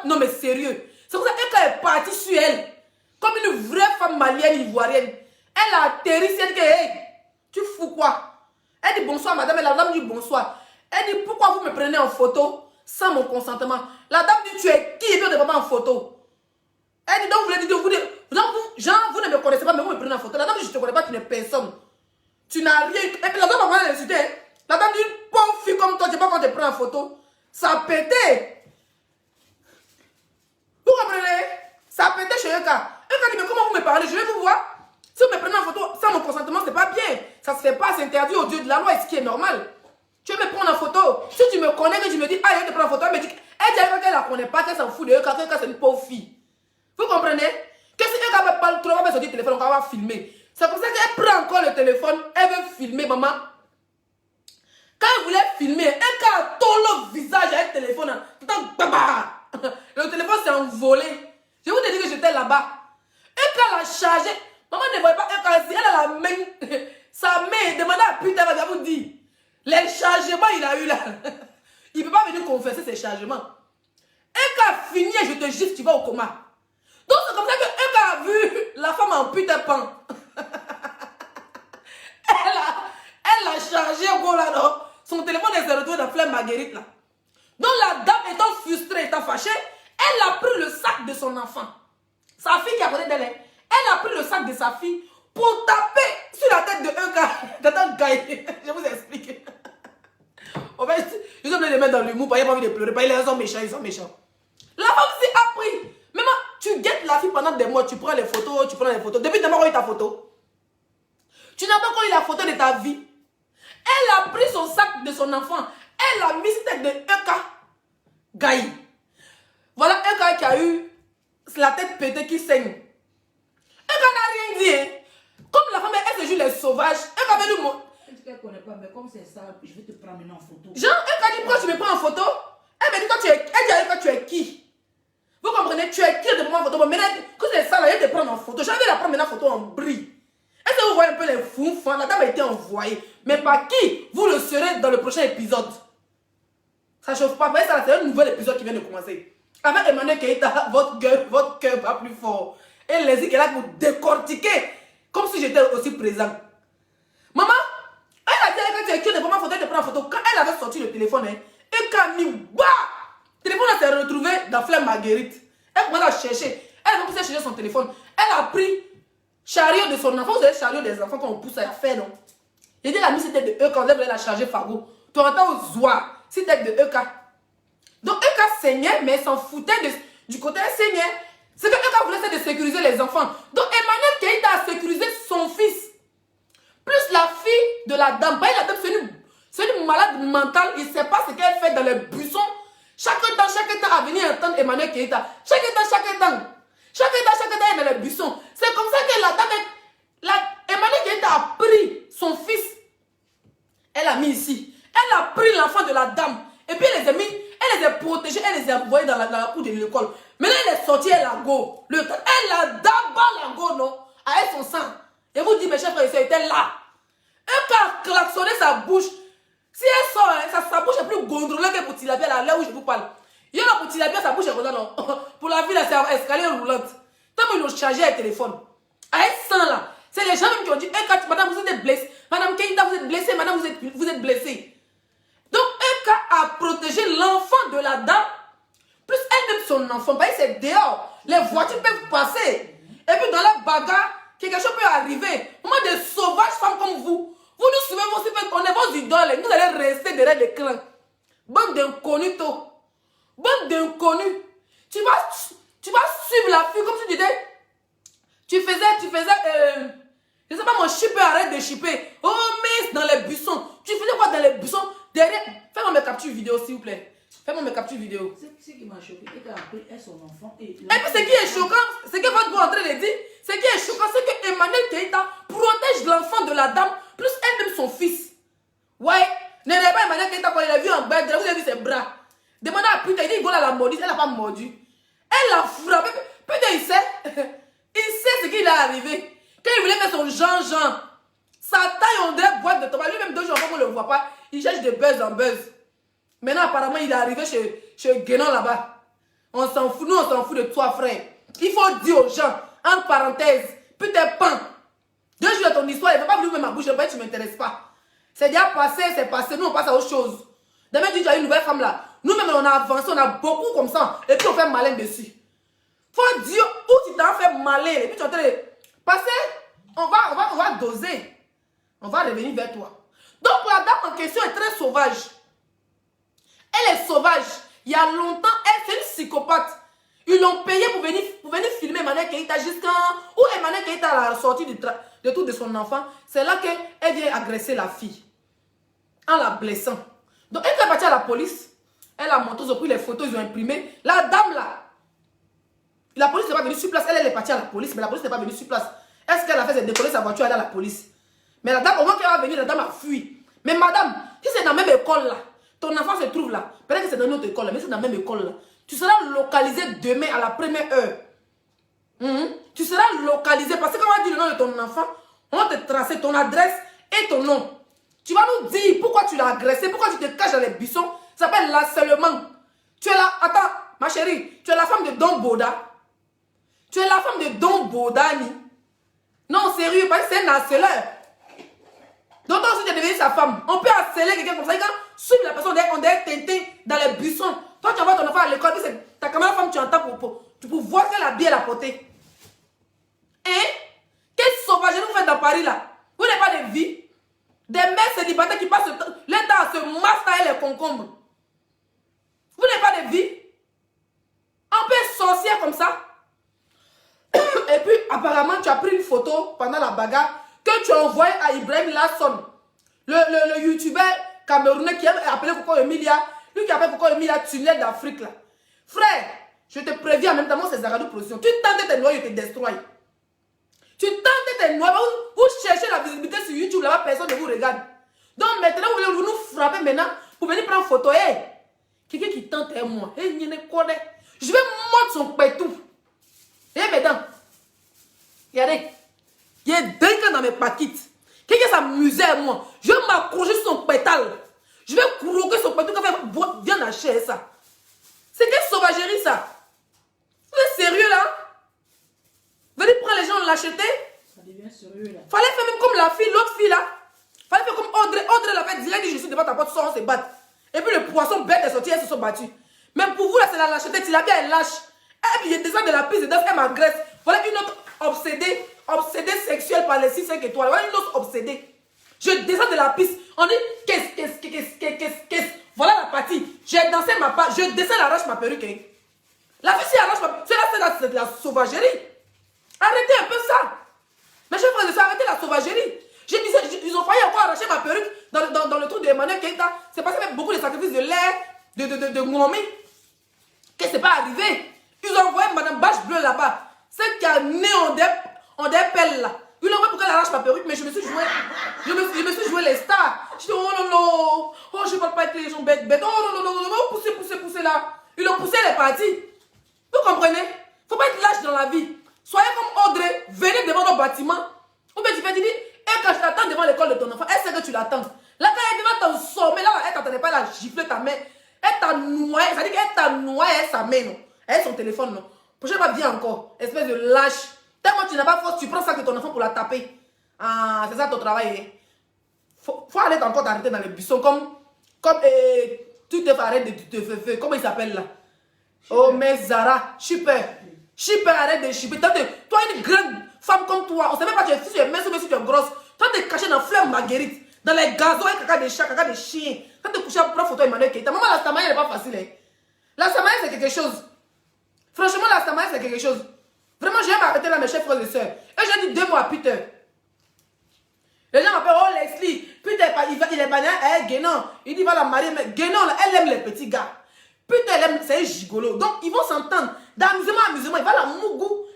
Speaker 1: Non, mais sérieux. C'est pour ça qu'elle est partie sur elle. Comme une vraie femme malienne ivoirienne. Elle a atterri, elle dit, hey, tu fous quoi? Elle dit bonsoir, madame. Et la dame dit bonsoir. Elle dit, pourquoi vous me prenez en photo sans mon consentement? La dame dit, tu es qui veut de papa en photo? Elle dit, donc vous voulez dire, vous ne me connaissez pas, mais vous me prenez en photo. La dame dit, je ne te connais pas, tu n'es personne. Tu n'as rien. Et puis la dame va l'insulter. Hein. La dame dit, pauvre fille comme toi, tu ne sais pas quand tu prends en photo. Ça a pété. Vous comprenez? Ça a pété chez Eka. Eka dit, mais comment vous me parlez? Je vais vous voir. Si vous me prenez en photo sans mon consentement, c'est pas bien. Ça se fait pas, c'est interdit au Dieu de la loi, et ce qui est normal. Tu veux me prendre en photo. Si tu me connais, que tu me dis, ah, je vais te prendre en photo, elle me dit, elle dit qu'elle ne la connaît pas, qu'elle s'en fout de Eka, qu'Eka c'est une pauvre fille. Vous comprenez? Que si Eka ne parle trop, elle va sortir le téléphone, on va filmer. C'est pour ça qu'elle prend encore le téléphone, elle veut filmer, maman. Quand elle voulait filmer, Eka a tourné le visage avec le téléphone. Le téléphone s'est envolé. Je vous ai dit que j'étais là-bas. Eka l'a chargé. Maman ne voyait pas Eka, si elle a la main, sa main, demandez à putain, elle va vous dire. Les chargements, il a eu là. Il ne peut pas venir confesser ses chargements. Eka a fini et je te gifle, tu vas au coma. Donc c'est comme ça que Eka a vu la femme en putain pan. Elle a chargé au gros là, non? Son téléphone s'est retrouvé dans flemme marguerite là. Donc la dame étant frustrée, étant fâchée, elle a pris le sac de son enfant. Sa fille qui a côté d'elle, elle a pris le sac de sa fille pour taper sur la tête de un gars. Je vous explique. En fait, ils ont voulu les mettre dans l'humour, il n'y a pas envie de pleurer, ils sont méchants, ils sont méchants. La femme s'est appris. Maman, tu guettes la fille pendant des mois, tu prends les photos, Depuis tu n'as pas eu ta photo. Tu n'as pas encore eu la photo de ta vie. Elle a pris son sac de son enfant. Elle a mis sur tête de Eka Gaï. Voilà un gars qui a eu la tête pétée qui saigne. Eka n'a rien dit. Hein. Comme la femme, elle se joue les sauvages. Eka veut lui montrer.
Speaker 2: Elle dit qu'elle ne connaît pas, mais comme c'est ça, je vais te prendre maintenant en photo.
Speaker 1: Jean, Eka dit pourquoi tu me prends en photo? Elle me dit quand tu es. Elle dit à Eka, tu es qui? Vous comprenez? Tu es qui de prendre en photo? Mais maintenant, quand c'est ça, là, elle te prendre en photo. J'avais la prendre maintenant en photo en brie. Est-ce que vous voyez un peu les foufans? La dame a été envoyée. Mais par qui? Vous le serez dans le prochain épisode. Ça chauffe pas. Mais ça, c'est un nouvel épisode qui vient de commencer. Avec Emmanuel Keïta, votre cœur va plus fort. Et les est là pour décortiquer. Comme si j'étais aussi présent. Maman, elle a dit quand tu es qui de prendre photo, elle te prend en photo. Quand elle avait sorti le téléphone, hein, et quand il bah, le téléphone s'est retrouvé dans Flemme Marguerite. Elle commence à chercher. Elle a commencé à chercher son téléphone. Elle a pris chariot de son enfant. Vous savez, chariot des enfants quand on pousse à faire, non? J'ai dit la mise c'était de Eka, elle voulait la charger Fago. Tu entends aux oies, c'était de Eka. Donc Eka saignait, mais elle s'en foutait du côté elle saignait. C'est que Eka voulait essayer de sécuriser les enfants. Donc Emmanuel Keïta a sécurisé son fils. Plus la fille de la dame. La dame, c'est une malade mentale. Il ne sait pas ce qu'elle fait dans les buissons. Chaque temps, à venir entendre Emmanuel Keïta. Chaque état est dans les buissons. C'est comme ça que la dame, Emmanuel Keïta a pris son fils. Elle l'a mis ici. Elle a pris l'enfant de la dame. Et puis elle les a mis, elle les a protégés, elle les a envoyés dans la cour de l'école. Maintenant elle est sortie, elle a go. Elle a d'abord la go, non? Avec son sang. Et vous dites, mes chers frères, elle était là. Elle a klaxonné sa bouche. Si elle sort, hein, sa bouche est plus gondrolée que pour Tilapia, là où je vous parle. Il y en a pour Tilapia, sa bouche est comme ça, non? Pour la vie, là, c'est escalier roulante. Tant qu'ils l'ont chargé avec le téléphone. Avec sang, là. C'est les gens même qui ont dit, hey, madame, vous êtes blessée. Madame Keïta, vous êtes blessée. Madame, vous êtes blessée. Donc, Eka a protégé l'enfant de la dame, plus elle-même son enfant. Bah, c'est dehors. Les voitures peuvent passer. Et puis, dans la bagarre, quelque chose peut arriver. Moi, des sauvages femmes comme vous, vous nous suivez, vous aussi, on est vos idoles. Vous allez rester derrière l'écran. Bande d'inconnus, toi. Bande d'inconnus. Tu vas suivre la fille comme tu disais. Tu faisais, je sais pas, mon shipper arrête de shipper. Oh, mais dans les buissons. Tu faisais quoi dans les buissons? Derrière. Fais-moi mes captures vidéo, s'il vous plaît. Fais-moi mes captures vidéo.
Speaker 2: Ce qui m'a choqué, c'est qu'elle a pris son enfant et
Speaker 1: puis ce qui est choquant, ce que votre voix est en train de dire, ce qui est choquant, c'est que Emmanuel Keïta protège l'enfant de la dame, plus elle-même son fils. Ouais, n'est pas Emmanuel Keïta quand il a vu en bas, vous avez vu ses bras. Demandez à putain, il dit, Gola l'a mordu, elle n'a pas mordu. Elle l'a frappé. Putain, il sait. Il sait ce qui lui est arrivé. Quand il voulait faire son Jean-Jean, sa taille, on dirait boîte de tabac. Lui-même, 2 jours avant qu'on ne le voit pas, il cherche de buzz en buzz. Maintenant, apparemment, il est arrivé chez Guénon là-bas. On s'en fout, nous, on s'en fout de toi, frère. Il faut dire aux gens, en parenthèse, putain, pan. 2 jours de ton histoire, il ne va pas venir ouvrir ma bouche, tu ne m'intéresses pas. C'est déjà passé, c'est passé, nous, on passe à autre chose. Demain, tu as une nouvelle femme là. Nous-mêmes, on a avancé, on a beaucoup comme ça. Et puis, on fait malin dessus. Faut dire où tu t'en fais malin. Et puis, tu es en train de passer. On va doser. On va revenir vers toi. Donc, la dame en question est très sauvage. Elle est sauvage. Il y a longtemps, elle, c'est une psychopathe. Ils l'ont payé pour venir filmer Emmanuel Keïta jusqu'à où Emmanuel Keïta a la sortie de tout de son enfant. C'est là qu'elle vient agresser la fille. En la blessant. Donc, elle est partie à la police. Elle a monté, ils ont pris les photos, ils ont imprimé. La dame là, la police n'est pas venue sur place. Elle est partie à la police, mais la police n'est pas venue sur place. Est-ce qu'elle a fait, c'est décoller sa voiture, elle est à la police. Mais la dame, au moment qu'elle va venir, la dame a fui. Mais madame, si c'est dans la même école là, ton enfant se trouve là, peut-être que c'est dans une autre école là, mais c'est dans la même école là, tu seras localisé demain à la première heure. Tu seras localisé parce que quand on va dire le nom de ton enfant, on va te tracer ton adresse et ton nom. Tu vas nous dire pourquoi tu l'as agressé, pourquoi tu te caches dans les buissons. Ça s'appelle l'harcèlement. Tu es là, attends, ma chérie, tu es la femme de Don Boda. Tu es la femme de Don Bodani. Non, sérieux, parce que c'est un harceleur. Donc, toi aussi, tu es devenue sa femme. On peut harceler quelqu'un comme ça. Quand suivre la personne, on est teinté dans les buissons. Toi, tu envoies ton enfant à l'école, puis c'est ta caméra femme, tu entends pour voir quelle habit elle a porté. Hein? Quelle sauvagerie vous faites dans Paris là? Vous n'avez pas de vie? Des mères célibataires qui passent leur temps à se masser et les concombres. Vous n'avez pas de vie? On peut être sorcière comme ça. Et puis, apparemment, tu as pris une photo pendant la bagarre que tu as envoyée à Ibrahim Lasson, le youtubeur camerounais qui a appelé Coco Emilia, lui qui appelle Coco Emilia tunnel d'Afrique là. Frère, je te préviens en même temps, moi c'est Zagadou Production. Tu tentes de te noyer, je te destroy. Tu tentes de te noyer, vous cherchez la visibilité sur YouTube là-bas, personne ne vous regarde. Donc maintenant, vous voulez nous frapper maintenant pour venir prendre photo. Hey, quelqu'un qui tente est moi. Hey, je vais mordre son pétou. Et mesdames, regardez, il y a 2 cas dans mes paquets. Quelqu'un s'amusait à moi. Je vais m'accrocher sur son pétale. Je vais croquer son pétale quand elle vient acheter ça. C'est quelle sauvagerie ça? Vous êtes sérieux là? Venez prendre les gens l'acheter.
Speaker 2: Ça devient sérieux là.
Speaker 1: Fallait faire même comme la fille, l'autre fille là. Fallait faire comme Audrey. Audrey l'a fait direct, dit je suis devant ta porte, sort, on se bat. Et puis le poisson bête est sorti, elles se sont battues. Mais pour vous là, c'est la lâcheté, tu l'as bien, elle lâche. Et puis, il descend de la piste de danse, elle m'agresse. Voilà une autre obsédée sexuelle par les 6-5 étoiles. Voilà une autre obsédée. Je descends de la piste. On dit, qu'est-ce. Voilà la partie. J'ai dansé ma part. Je descends, elle arrache ma perruque. Hein. La fille, elle arrache ma perruque. C'est de la sauvagerie. Arrêtez un peu ça. Mais je frère de ça, arrêtez la sauvagerie. Je disais, ils ont failli encore arracher ma perruque dans le truc de Emmanuel Keïta. C'est parce qu'il y avait beaucoup de sacrifices de l'air, de Mohamed. que c'est pas arrivé. Ils ont envoyé Madame Bâche Bleue là-bas. Celle qui a né en des pelles là. Ils l'ont envoyé pour qu'elle arrache ma perruque, mais je me suis joué les stars. Je dis, oh non, non, oh je ne parle pas avec les gens bêtes, bêtes. Oh non, non, non, non, non, poussez là. Ils l'ont poussé, elle est partie. Vous comprenez? Faut pas être lâche dans la vie. Soyez comme Audrey, venez devant nos bâtiments. Ou bien tu fais, tu dis, et quand je t'attends devant l'école de ton enfant, elle sait que tu l'attends. Là, quand elle est devant ton sommet, là, elle t'attendait pas, elle a giflé ta main. Elle t'a noyé, ça veut dire qu'elle t'a noyé sa main, non? Elle son téléphone, non? Prochaine fois, viens encore, espèce de lâche. Tellement tu n'as pas force, tu prends ça que ton enfant pour la taper. Ah, c'est ça ton travail. Hein? Faut aller encore t'arrêter dans les buissons comme tu te fais arrêter de te faire. Comment il s'appelle là? Oh, mais Zara, super. Super, arrête de chipper. Toi, une grande femme comme toi, on ne sait même pas si tu es mince ou si tu es grosse. Toi, tu es caché dans fleur marguerite, dans les gazons et caca des chats, caca des chiens. Quand tu es couché à prendre photo Emmanuel Keita, maman, la Samaïa n'est pas facile. Hein? La Samaïa, c'est quelque chose. Franchement, la Samaïa, c'est quelque chose. Vraiment, je vais m'arrêter là, mes chers frères et sœurs. Et j'ai dit 2 mois à Peter. Les gens m'appellent, oh Leslie, Peter, il est banni à Guénon. Il dit, il va la marier, mais Guénon, elle aime les petits gars. Peter, elle aime, c'est un gigolo. Donc, ils vont s'entendre. D'amusement à amusement, il va la mougou.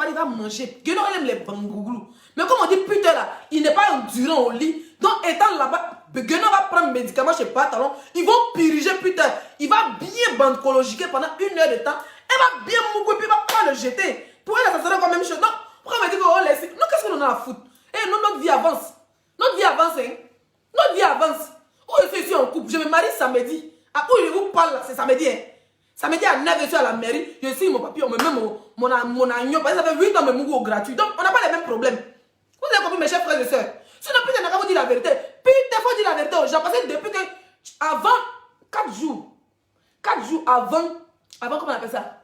Speaker 1: Il va manger. Guénon, elle aime les bangouglous. Mais comme on dit, Peter, là, il n'est pas endurant au lit. Donc, étant là-bas, Guénon va prendre médicaments chez Pantalon. Ils vont piriger Peter. Il va bien bandcologiquer pendant 1 heure de temps. Elle va bien mougou et puis il va pas le jeter. Pour elle, ça sera quand même chose. Donc, pourquoi on me dit qu'on laisse? Nous, qu'est-ce qu'on en a à foutre? Et nous, notre vie avance. Notre vie avance, hein. Notre vie avance. Où je suis ici en couple, je me marie samedi. À où je vous parle là, c'est samedi, hein. Samedi à 9h, je suis à la mairie. Je suis mon papier, on me met mon agneau. Parce que ça fait 8 ans que je me mouille au gratuit. Donc, on n'a pas les mêmes problèmes. Vous avez compris, mes chers frères et sœurs. Sinon, Peter n'a qu'à vous dire la vérité. Peter, il faut dire la vérité aux gens. Parce que depuis que, avant 4 jours avant, comment on appelle ça?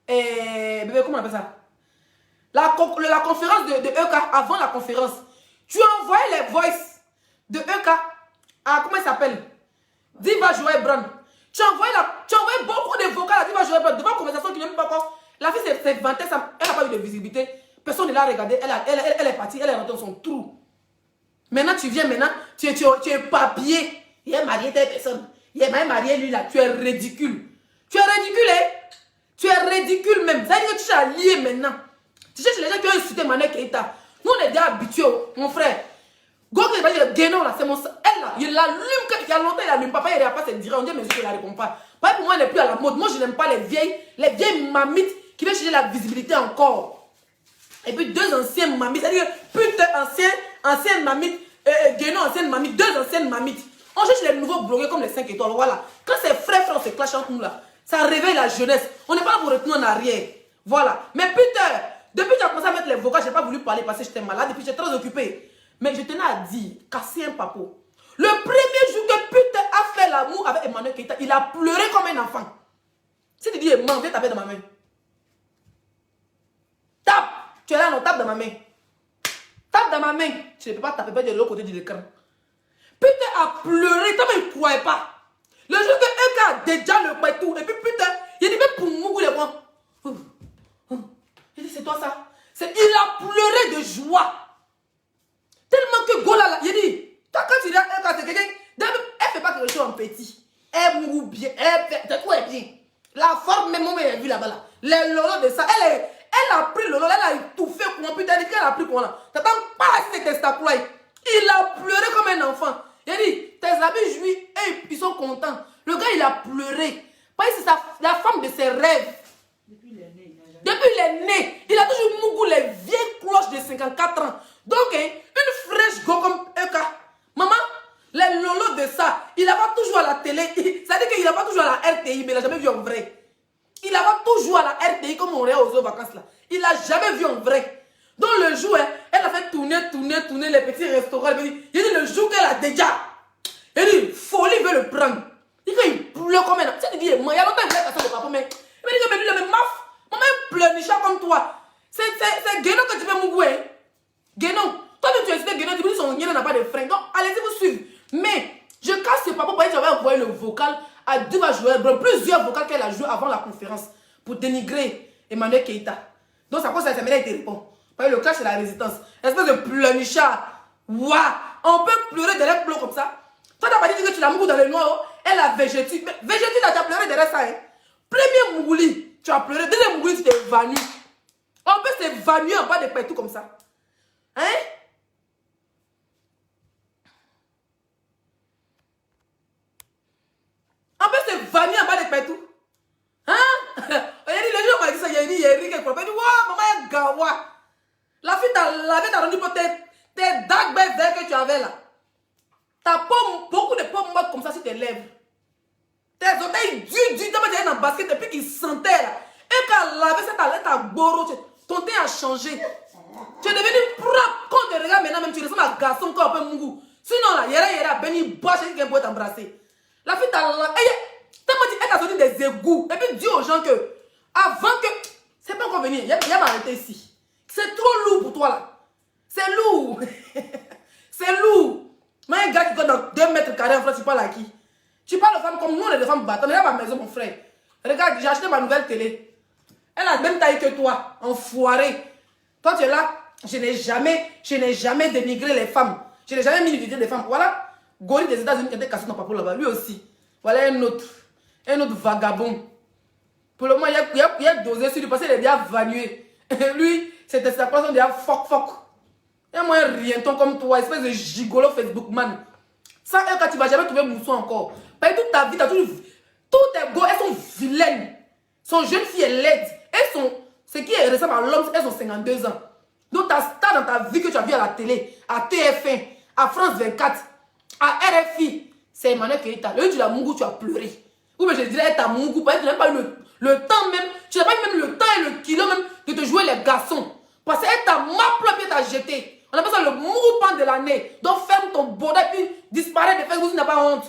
Speaker 1: Bébé, comment on appelle ça? La conférence de EK, avant la conférence, tu as envoyé les voices de EK à, comment il s'appelle? Diva Joël Brand. Tu as envoyé beaucoup de vocales à Diva Joël Brand devant une conversation qui n'est même pas encore. La fille s'est vantée, elle n'a pas eu de visibilité. Personne ne l'a regardée, elle est partie, elle est rentrée dans son trou. Maintenant, tu viens, tu es papier. Il est marié telle personne. Il est marié lui là, tu es ridicule. Tu es ridicule, hein? Tu es ridicule même. Ça veut dire que tu es allié maintenant. Tu cherches les gens qui ont insulté Emmanuel Keita. Nous, on est déjà habitués, mon frère. Gogo, il va dire, Guénon, là, c'est mon... Elle, là, il l'allume, il y a longtemps, il allume. Papa, il ne pas se dire, on dit, mais je ne la réponds pas. Papa, pour moi, elle n'est plus à la mode. Moi, je n'aime pas les vieilles mamites qui veulent chercher la visibilité encore. Et puis, 2 anciennes mamites, c'est-à-dire, putain, ancienne mamite, Guénon, ancienne mamite, 2 anciennes mamites. On cherche les nouveaux blogueurs comme les 5 étoiles, voilà. Quand c'est frère, on se clash entre nous, là. Ça réveille la jeunesse. On n'est pas là pour retenir en arrière. Voilà. Mais putain, depuis que tu as commencé à mettre les vocales, je n'ai pas voulu parler parce que j'étais malade et puis j'étais très occupée. Mais je tenais à dire, casser un papo. Le premier jour que putain a fait l'amour avec Emmanuel Keita, il a pleuré comme un enfant. Si tu dis, viens taper dans ma main. Tape. Tu es là, non, tape dans ma main. Tape dans ma main. Tu ne peux pas taper de l'autre côté de l'écran. Putain a pleuré, toi il ne croyait pas. Le jour que Eka a déjà le tout, et puis putain, il dit, mais pour mourir les points. Il dit, c'est toi ça? Il a pleuré de joie. Tellement que Gola là, il dit, toi quand tu dis Eka, c'est quelqu'un, elle ne fait pas quelque chose en petit. Elle mouille bien, tout est bien. La forme, même moi, j'ai vu là-bas là. Les lolos de ça, elle a pris le lolo, elle a étouffé comment putain, elle a pris comment là. T'attends pas à ce testacula. Il a pleuré comme un enfant. Il a dit, tes amis jouissent et ils sont contents. Le gars, il a pleuré. Parce que c'est la femme de ses rêves. Depuis il est né, il a toujours mougou les vieilles cloches de 54 ans. Donc, une fraîche go comme Eka. Maman, les lolos de ça, il a pas toujours à la télé. Ça veut dire qu'il a pas toujours à la RTI, mais il n'a jamais vu en vrai. Il a pas toujours à la RTI comme on est aux vacances là. Il n'a jamais vu en vrai. Donc le jour, elle a fait tourner les petits restaurants. Il dit le jour qu'elle a déjà. Il dit, folie veut le prendre. Il dit qu'il pleure comme un homme. Tu dis, moi, il y a longtemps que je l'ai cassé de papa, mais il dit, mais maf, maman pleurnichant comme toi. C'est Guénon que tu veux mouiller. Guénon, toi tu as cité Guénon, tu me dis son Guénon n'a pas de frein. Donc allez-y vous suivre. Mais je casse ce papa pour dire que j'avais envoyé le vocal à Diva Joël Brand, plusieurs vocales qu'elle a joué avant la conférence pour dénigrer Emmanuel Keita. Donc ça cause ça m'a été répond. Parce que le clash c'est la résistance. Espèce de pleurnichard. Waouh, on peut pleurer derrière pleurs comme ça. Toi, tu n'as pas dit que tu l'as mis dans le noir, elle a végétu. Mais végétu, tu as pleuré derrière ça. Hein? Premier Mougouli, tu as pleuré. Deuxième Mougouli, tu t'es évanoui. On peut s'évanouir en bas de partout comme ça. Hein? On peut s'évanouir en bas de partout. Hein? Les gens m'ont dit ça, il y a dit, quelque part. Il dit, waouh, maman, il y a gawa. La fille t'a lavé, t'as rendu pour tes dark beds que tu avais là. T'as beaucoup de pommes mortes comme ça sur tes lèvres. Tes orteils durs, t'as dans le basket depuis qu'il sentait là. Et quand lavé ça, t'as goro, ton teint a changé. Tu es devenu propre. Quand tu regardes maintenant, même tu ressembles à un garçon quand on peut mougou. Sinon là, yera, Benny Bosch, qui peut t'embrasser. La fille t'a lavé. T'as dit, elle t'a sorti des égouts. Et puis dis aux gens que, avant que. C'est pas encore venir, il y a m'arrêter ici. C'est trop lourd pour toi là. C'est lourd. C'est lourd. Mais un gars qui donne dans 2 mètres carrés en France, tu parles à qui? Tu parles aux femmes comme nous, on est des femmes battantes. Regarde ma maison, mon frère. Regarde, j'ai acheté ma nouvelle télé. Elle a la même taille que toi, enfoiré. Toi, tu es là. Je n'ai jamais dénigré les femmes. Je n'ai jamais minimisé les femmes. Voilà. Gori des États-Unis qui était cassé dans papo là-bas. Lui aussi. Voilà un autre vagabond. Pour le moment, il a dosé sur lui parce qu'il est déjà vanué. Lui, c'était sa personne déjà fuck. Il y a moins rienton comme toi, espèce de gigolo Facebook man. Sans elle, quand tu vas jamais trouver mousson encore. Parce que toute ta vie, t'as toujours. Toutes tes go, elles sont vilaines. Son jeune fille est laide. Ce qui est ressemble à l'homme, elles ont 52 ans. Donc, ta star dans ta vie que tu as vu à la télé, à TF1, à France 24, à RFI, c'est Emmanuel Keita. Le jour de la Mungu, tu as pleuré. Ou bien je dirais, ta Mungu, parce que tu n'as pas eu le temps même, tu n'as pas eu même le temps et le kilo même de te jouer les garçons. Parce qu'elle t'a mappé et t'a jeté. On appelle ça le mouvement de l'année. Donc ferme ton bordel puis disparaît de Facebook si tu n'as pas honte.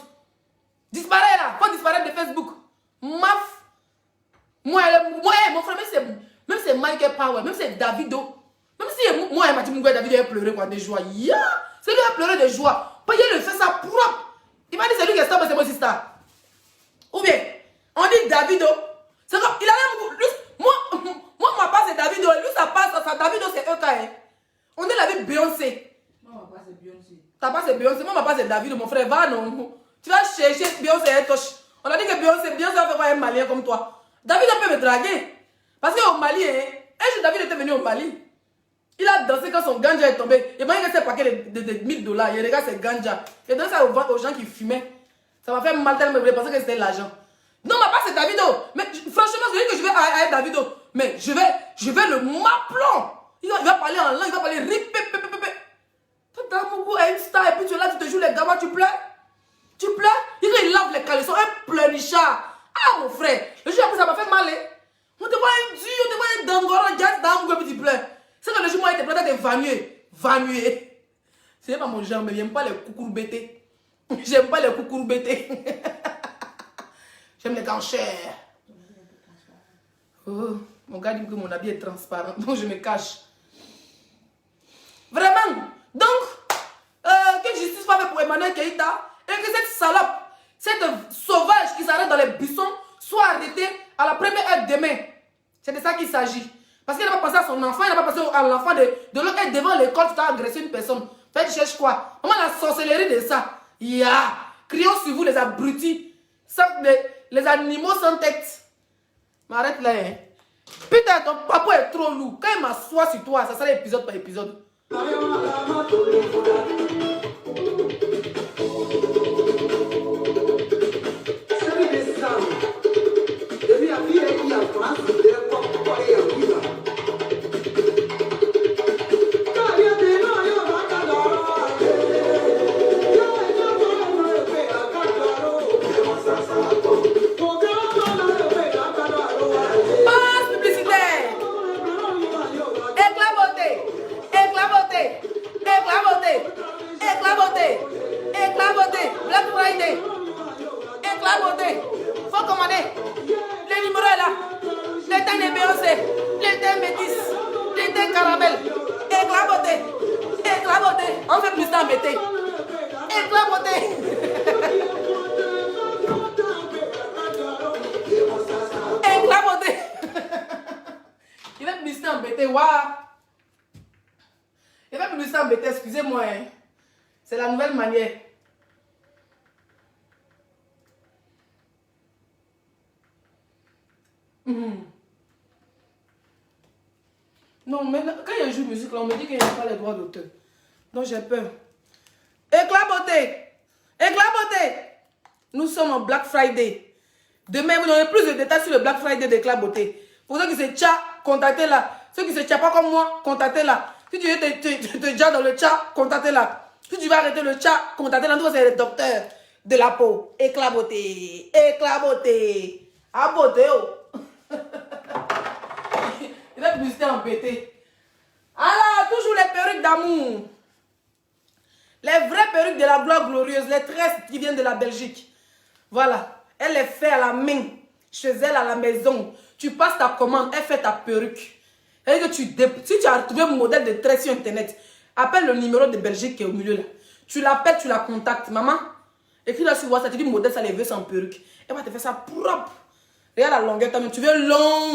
Speaker 1: Disparaît là. Faut disparaître de Facebook. Maf. Moi, mon frère, même c'est Michael Power, même c'est Davido. Même si moi, Mathieu Mungwe, Davido a pleuré quoi, de joie. Yeah. C'est lui qui a pleuré de joie. Pas il le fait ça propre. Il m'a dit c'est lui qui est star, c'est moi aussi star. Ou bien, on dit Davido. C'est comme, il a l'air. Moi, ma part c'est Davido. Lui, sa part, Davido c'est EK. On est la vie Beyoncé.
Speaker 2: Moi, ma part, c'est Beyoncé.
Speaker 1: Ta part, c'est Beyoncé. Moi, ma part, c'est David, mon frère. Va, non. Tu vas chercher Beyoncé et Tosh. On a dit que Beyoncé va faire quoi un Malien comme toi. David peut me draguer. Parce qu'au Mali, un jour, David était venu au Mali. Il a dansé quand son ganja est tombé. Et moi, il a ses paquets de $1000. Il regarde ses ganja. Il a donné ça aux gens qui fumaient. Ça m'a fait mal tellement, je pensais que c'était l'argent. Non, ma part, c'est Davido. Mais franchement, je dis que je vais à Davido. Mais je vais le maplon. Il va parler en langue, il va parler rip. Toi, t'as beaucoup à une star et puis tu es là, tu te joues les gamins, tu pleures. Tu pleures. Il lave les caleçons, un pleurnichard. Ah, mon frère, le jour après, ça m'a fait mal. On te voit un dieu, on te voit un dangora, gaz d'angoue, et puis tu pleures. C'est que le jour où moi, il te pleure, t'es vanué. C'est pas mon genre, mais j'aime pas les coucourbétés. J'aime pas les coucourbétés. J'aime les canchers. Oh, mon gars dit que mon habit est transparent, donc je me cache. Vraiment. Donc, que justice soit faite pour Emmanuel Keita et que cette salope, cette sauvage qui s'arrête dans les buissons soit arrêtée à la première heure demain. C'est de ça qu'il s'agit. Parce qu'il n'a pas pensé à son enfant, il n'a pas pensé à l'enfant de l'autre. Et devant l'école, tu as agressé une personne. Tu cherches quoi? Comment la sorcellerie de ça? Yeah. Crions sur vous les abrutis. Les animaux sans tête. M'arrête là. Hein. Putain, ton papa est trop lourd. Quand il m'assoit sur toi, ça sera épisode par épisode. Faut commander. Le numéro est là. Le teint de Beyoncé. Le teint métis. Le teint caramel. Éclaboté. On fait plus d'embêter. Éclaboté. Éclaboté. Il va plus d'embêter. Waouh. Il va plus d'embêter. Excusez-moi. Hein. C'est la nouvelle manière. Non, mais quand il joue musique, là, on me dit qu'il n'y a pas les droits d'auteur. Donc j'ai peur. Éclat beauté. Éclat beauté. Nous sommes en Black Friday. Demain, vous n'aurez plus de détails sur le Black Friday d'Éclat beauté. Pour ceux qui se tchà, contactez-la. Ceux qui se tchà pas comme moi, contactez-la. Si tu veux te tchà dans le tchà, contactez-la. Si tu vas arrêter le tchà, contactez-la. Nous, c'est le docteur de la peau. Éclat beauté. Éclat beauté. À beauté, oh. Il a publicité en pété. Alors, toujours les perruques d'amour. Les vraies perruques de la gloire glorieuse. Les tresses qui viennent de la Belgique. Voilà. Elle les fait à la main. Chez elle, à la maison. Tu passes ta commande. Elle fait ta perruque. C'est-à-dire que si tu as trouvé un modèle de tresse sur Internet, appelle le numéro de Belgique qui est au milieu là. Tu l'appelles, tu la contactes. Maman, écris là sur WhatsApp. Tu dis modèle, ça les veut sans perruque. Elle va te faire ça propre. Regarde la longueur. Tu veux long.